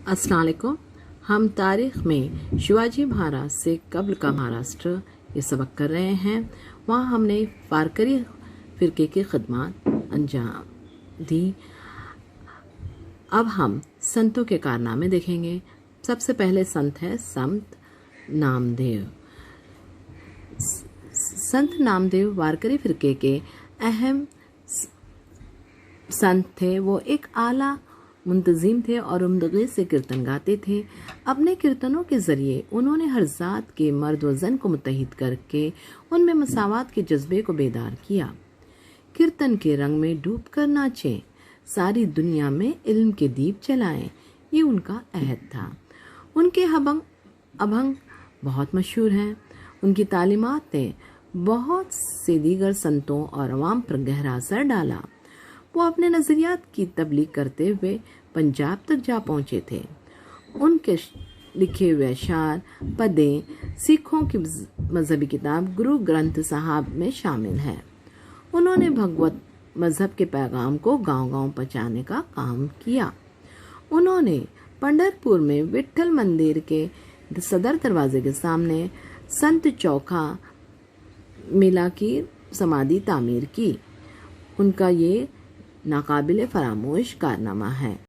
अस्सलाम वालेकुम। हम तारीख़ में शिवाजी महाराज से कब्ल का महाराष्ट्र ये सबक कर रहे हैं। वहाँ हमने वारकरी फ़िरके की खिदमत अंजाम दी। अब हम संतों के कारनामे देखेंगे। सबसे पहले संत है संत नामदेव। संत नामदेव वारकरी फ़िरके के अहम संत थे। वो एक आला मुंतज़िम थे और उम्दगी से कीर्तन गाते थे। अपने कीर्तनों के ज़रिए उन्होंने हर ज़ात के मर्द व ज़न को मुत्तहिद करके उनमें मसावात के जज्बे को बेदार किया। कीर्तन के रंग में डूब कर नाचें, सारी दुनिया में इल्म के दीप जलाएं, ये उनका अहद था। उनके अभंग बहुत मशहूर हैं। उनकी तालीमात ने बहुत से दीगर संतों और अवाम पर गहरा असर डाला। वो अपने नज़रियात की तबलीग करते हुए पंजाब तक जा पहुँचे थे। उनके लिखे हुए अशार पदें सिखों की मजहबी किताब गुरु ग्रंथ साहब में शामिल हैं। उन्होंने भगवत मजहब के पैगाम को गांव-गांव पहुँचाने का काम किया। उन्होंने पंढरपुर में विट्ठल मंदिर के सदर दरवाजे के सामने संत चौखा मिला की समाधि तामीर की। उनका ये नाकाबिले फरामोश कारनामा है।